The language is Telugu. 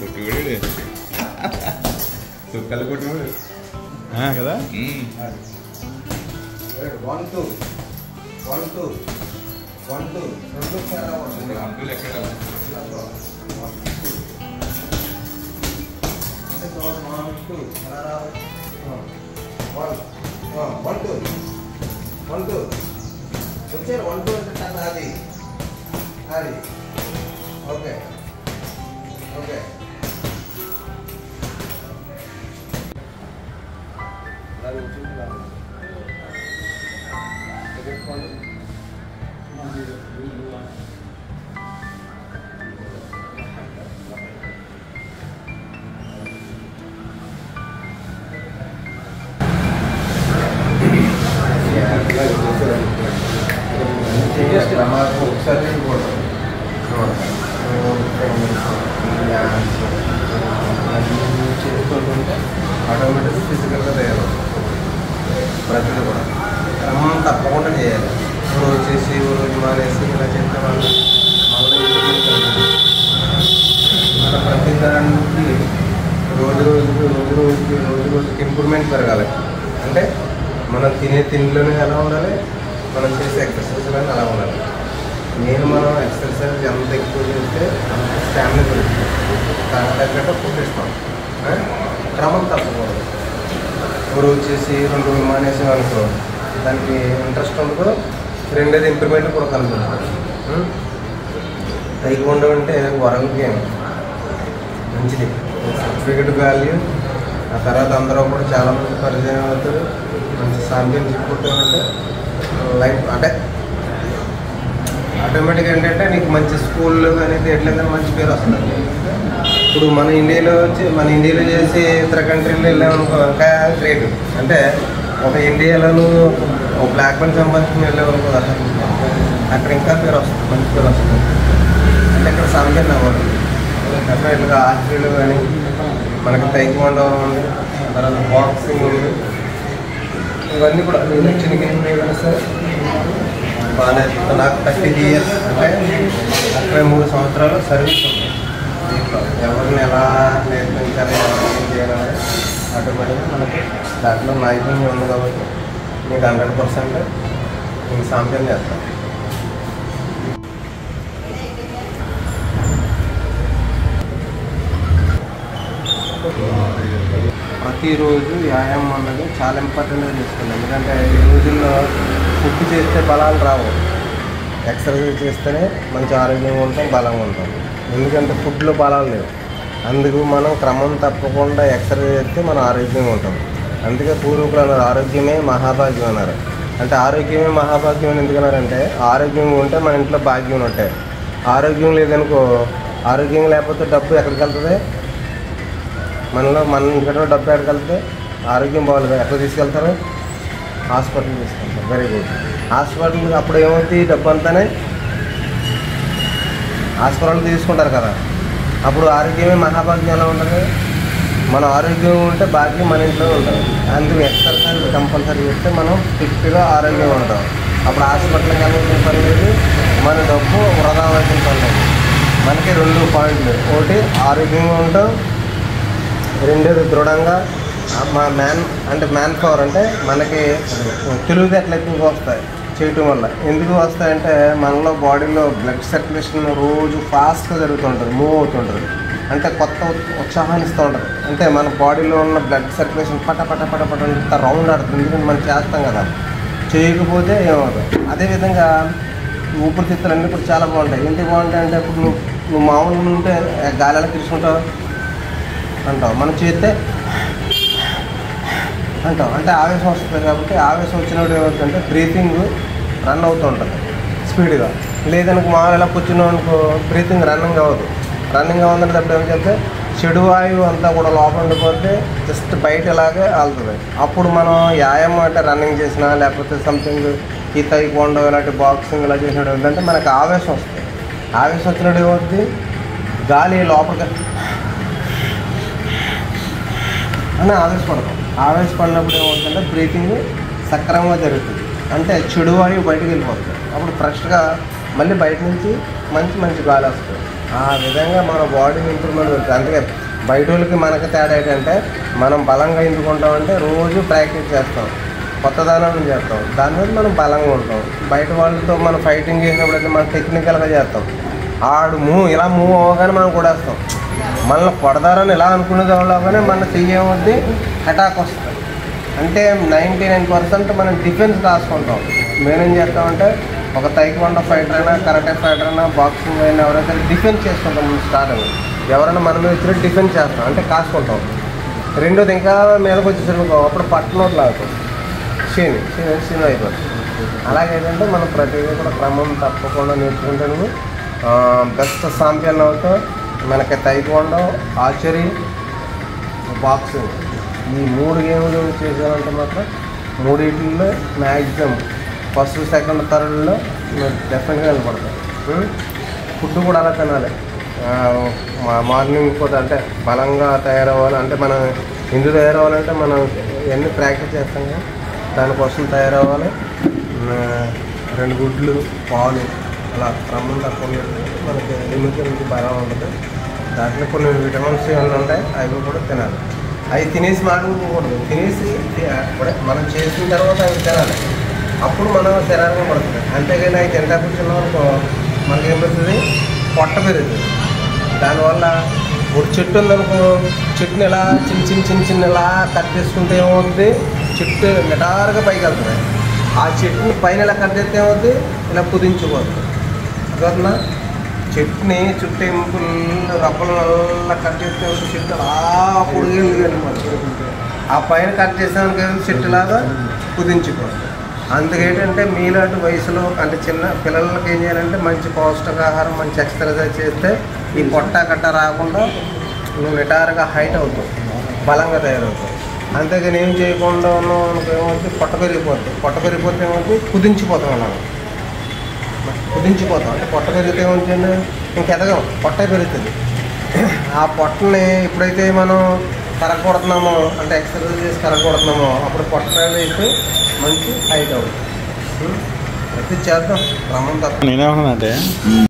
కొట్టుబడి చుక్కలు కొట్టుబడి కదా. 1 2 1 2 1 2 రెండు అంకులు ఎక్కడ 1 2 వచ్చారు 1 2 అంటే అది అది ఓకే ఓకే. ఒకసారి చేసుకుంటుంటే ఆటోమేటిక్గా ఫిజికల్గా తయారవుతుంది. ప్రతిదీ కూడా క్రమం తప్పకుండా చేయాలి. రోజు చేసి రోజు మానేసి ఇలా చేస్తే వాళ్ళు మన ప్రతి దానికి రోజు రోజుకి ఇంప్రూవ్మెంట్ పెరగాలి. అంటే మనం తినే తిండిలోనే ఎలా ఉండాలి, మనం చేసే ఎక్సర్సైజ్లోనే అలా ఉండాలి. మనం ఎక్సర్సైజ్ ఎంత ఎక్కువ చేస్తే అంత స్టామినా పెరుగుతుంది. దానికి తగ్గట్టు ఫుడ్ ఇస్తాం. క్రమం తప్పకూడదు. రోజు చేసి 2 రోజులు మానేసాం అనుకో, దానికి ఇంట్రెస్ట్ ఉండదు. రెండేది ఇంప్రూవ్మెంట్ కూడా కలుగుతుంది. తైకొండ అంటే వరంగం మంచిది, సర్టిఫికెట్ వాల్యూ. ఆ తర్వాత అందరూ కూడా చాలామంది పరిచయం అవుతారు. మంచి ఛాంపియన్షిప్ కొట్టామంటే లైఫ్ అంటే ఆటోమేటిక్గా ఏంటంటే నీకు మంచి స్కూల్లో కానీ ఎట్లా కానీ మంచి పేరు వస్తుంది. ఇప్పుడు మన ఇండియాలో చేసి ఇతర కంట్రీలో వెళ్ళామనుకో ఇంకా గ్రేట్. అంటే ఒక ఇండియాలోనూ ఒక బ్లాక్ బెల్ట్ సంపాదించుకుని వెళ్ళామనుకో అక్కడ ఇంకా పేరు వస్తుంది, మంచి పేరు వస్తుంది. అంటే ఇక్కడ ఛాంపియన్ అవ్వాలి. డెఫినెట్గా ఆర్చరీలో కానీ మనకి టైక్వాండో ఉంది, తర్వాత బాక్సింగ్ ఉంది. ఇవన్నీ కూడా నేను వచ్చిన గేమ్ ఏదైనా సరే బాగానే. నాకు 30 years అంటే 33 సంవత్సరాలు సర్వీస్ ఉంది. దీంట్లో ఎవరిని ఎలా నేర్పించాలి, ఏం చేయాలని ఆటోమేటిక్గా మనకి దాంట్లో నైపుణ్యం ఉంది కాబట్టి మీకు 100% నేను ఛాంపియన్ చేస్తాను. ప్రతిరోజు వ్యాయామం అన్నది చాలా ఇంపార్టెంట్గా తీసుకుంది. ఎందుకంటే ఈ రోజుల్లో ఫుడ్ చేస్తే బలాలు రావు, ఎక్సర్సైజ్ చేస్తేనే మంచి ఆరోగ్యంగా ఉంటాం, బలంగా ఉంటాం. ఎందుకంటే ఫుడ్లో బలాలు లేవు. అందుకు మనం క్రమం తప్పకుండా ఎక్సర్సైజ్ చేస్తే మనం ఆరోగ్యంగా ఉంటాం. అందుకే పూర్వీకులు అన్నారు ఆరోగ్యమే మహాభాగ్యం అన్నారు. అంటే ఆరోగ్యమే మహాభాగ్యం అని ఎందుకన్నారంటే ఆరోగ్యంగా ఉంటే మన ఇంట్లో భాగ్యం ఉన్నట్టే. ఆరోగ్యం లేదనుకో, ఆరోగ్యం లేకపోతే డబ్బు ఎక్కడికి వెళ్తుంది? మన ఇంట్లో డబ్బు ఎక్కడికి వెళ్తే ఆరోగ్యం బాగోలేదు, ఎక్కడ తీసుకెళ్తారు? హాస్పిటల్ తీసుకెళ్తారు. Very good. హాస్పిటల్ అప్పుడు ఏమవుతుంది? డబ్బు అంతానే హాస్పిటల్ తీసుకుంటారు కదా. అప్పుడు ఆరోగ్యమే మహాభాగ్యం ఎలా ఉంటుంది? మన ఆరోగ్యం ఉంటే భాగ్యం మన ఇంట్లో ఉంటుంది. అందుకు ఎక్సర్సైజ్ కంపల్సరీ చేస్తే మనం ఫిట్గా ఆరోగ్యంగా ఉంటాం. అప్పుడు హాస్పిటల్కి వెళ్ళాల్సిన పని లేదు, మన డబ్బు వృధా అవ్వాల్సిన పని లేదు. మనకి 2 పాయింట్లు, ఒకటి ఆరోగ్యంగా ఉంటాం, రెండోది దృఢంగా మ్యాన్ పవర్ అంటే మనకి తెలివితేటలు ఎక్కువగా వస్తాయి చేయటం వల్ల. ఎందుకు వస్తాయంటే మనలో బాడీలో బ్లడ్ సర్క్యులేషన్ రోజు ఫాస్ట్గా జరుగుతుంటుంది, మూవ్ అవుతుంటుంది. అంటే కొత్త ఉత్సాహాన్ని ఇస్తూ ఉంటుంది. అంటే మన బాడీలో ఉన్న బ్లడ్ సర్క్యులేషన్ పట అంత రౌండ్ ఆడుతుంది. ఎందుకంటే మనం చేస్తాం కదా, చేయకపోతే ఏమవుతుంది? అదేవిధంగా ఊపిరితిత్తులు అన్నీ కూడా చాలా బాగుంటాయి. ఎందుకు బాగుంటాయి అంటే ఇప్పుడు నువ్వు మామూలుగా ఉంటే గాలిలో తీసుకుంటావు అంటావు, మనం చేస్తే అంటాం. అంటే ఆవేశం వస్తుంది కాబట్టి ఆవేశం వచ్చినప్పుడు ఏమవుతుందంటే బ్రీతింగ్ రన్ అవుతూ ఉంటుంది స్పీడ్గా. లేదనుకో మామూలు ఎలా కూర్చున్నాం అనుకో బ్రీతింగ్ రన్నింగ్ అవ్వదు. రన్నింగ్ అవ్వదంటే అప్పుడు ఏం చెప్తే చెడు వాయువు అంతా కూడా లోపల ఉండిపోతే జస్ట్ బయట ఇలాగే ఆలుతుంది. అప్పుడు మనం వ్యాయామం అంటే రన్నింగ్ చేసినా లేకపోతే సంథింగ్ ఈ తైక్వాండో ఇలాంటి బాక్సింగ్ ఇలా చేసినప్పుడు ఏంటంటే మనకు ఆవేశం వస్తుంది. ఆవేశం వచ్చినప్పుడు ఏమవుతుంది? గాలి లోపలికి అని ఆవేశపడతాం. ఆవేశపడినప్పుడు ఏమవుతుందంటే బ్రీతింగ్ సక్రమంగా జరుగుతుంది. అంటే చెడు వాయువు బయటకు వెళ్ళిపోతుంది. అప్పుడు ఫ్రెష్గా మళ్ళీ బయట నుంచి మంచి గాలి వస్తుంది. ఆ విధంగా మన బాడీని ఇంప్రూవ్మెంట్ అవుతుంది. అందుకే బయట వాళ్ళకి మనకి తేడా ఏంటంటే మనం బలంగా ఎందుకుంటామంటే రోజు ప్రాక్టీస్ చేస్తాం, కొత్తదనం చేస్తాం, దాని మీద మనం బలంగా ఉంటాం. బయట వాళ్ళతో మనం ఫైటింగ్ చేసినప్పుడైతే మనం టెక్నికల్గా చేస్తాం. ఆడు ఇలా మూవ్ అవ్వగానే మనం కొడేస్తాం. మనల్ని కొడదారని ఇలా అనుకునేది అవ్వగానే మన చెయ్యేమవుద్ది అటాక్ వస్తుంది. అంటే 99% మనం డిఫెన్స్ రాసుకుంటాం. మేమేం చేస్తామంటే ఒక తైక్వాండో ఫైటర్ అయినా, కరాటే ఫైటర్ అయినా, బాక్సింగ్ అయినా ఎవరైనా సరే డిఫెన్స్ చేసుకుంటాం. ముందు స్టార్టింగ్ ఎవరైనా మన మీద వచ్చినా డిఫెన్స్ చేస్తాం, అంటే కాసుకుంటాం. రెండోది ఇంకా మీదకి వచ్చేసరికి అప్పుడు పట్టనోట్లు లాగుతాం, సీన్ అయిపోతుంది. అలాగేంటంటే మనం ప్రతిదీ కూడా క్రమం తప్పకుండా నేర్చుకుంటాను. బెస్ట్ ఛాంపియన్ అవుతాం. మనకి తైక్వాండో, ఆర్చరీ, బాక్సింగ్ ఈ 3 గేమ్లు చేసామంటే మాత్రం మూడింటిలో మ్యాక్సిమం ఫస్ట్, సెకండ్, థర్డ్లో డెఫినెట్గా నిలబడతాం. ఫుడ్ కూడా అలా తినాలి. మార్నింగ్ పూట అంటే బలంగా తయారవ్వాలి. అంటే మనం ఎందుకు తయారవ్వాలంటే మనం ఇవన్నీ ప్రాక్టీస్ చేస్తాం కదా, దానికోసం తయారవ్వాలి. 2 గుడ్లు, పాలు అలా క్రమం తప్పకుండా మనకి ఎముకలకి బలం ఉంటుంది. దాంట్లో కొన్ని విటమిన్స్ ఏమైనా ఉంటాయి, అవి కూడా తినాలి. అవి తినేసి మాట్లాడుకోకూడదు. తినేసి మనం చేసిన తర్వాత అవి తినాలి, అప్పుడు మనం శరీరంగా పడుతుంది. అంతేగాని అవి తింటా కూర్చున్న వరకు మనకి ఏమవుతుంది, పొట్ట పెరుగుతుంది. దానివల్ల ఒక చెట్టు ఉందనుకో, చెట్టుని ఇలా చిన్న ఇలా కట్ చేసుకుంటే ఏమవుతుంది, చెట్టు నిటారుగా పైకి వెళ్తుంది. ఆ చెట్టుని పైన ఇలా కట్ చేస్తే ఏమవుతుంది, ఇలా కుదించిపోతుంది. అర్థమవుతుందా? చెట్టుని చుట్టూ ఎముకలు రబ్బలు అలా కట్ చేస్తే చెట్టు అలా పొడిగి ఆ పైన కట్ చేసానికి చెట్టులాగా కుదించిపోతుంది. అందుకేంటంటే మీలాంటి వయసులో అంటే చిన్న పిల్లలకి ఏం చేయాలంటే మంచి పౌష్టికాహారం, మంచి ఎక్సర్సైజ్ చేస్తే ఈ పొట్ట కట్ట రాకుండా నువ్వు నిటారుగా హైట్ అవుతావు, బలంగా తయారవుతావు. అంతేగాని ఏం చేయకుండా ఉన్నావు అనుకో ఏమవుతుంది, పొట్ట పెరిగిపోతే ఏమవుతుంది, కుదించిపోతాం. అలా కుదించిపోతాం అంటే పొట్ట పెరిగితే ఏమవుతుంది, ఇంకెదగం, పొట్ట పెరుగుతుంది. ఆ పొట్టని ఎప్పుడైతే మనం కరగొడుతున్నామో అంటే ఎక్సర్సైజ్ చేసి కరగొడుతున్నామో అప్పుడు పొట్ట వేస్తే మంచి హైట్ అవుతుంది. అయితే చేద్దాం క్రమం తప్ప. నేనేమన్నానంటే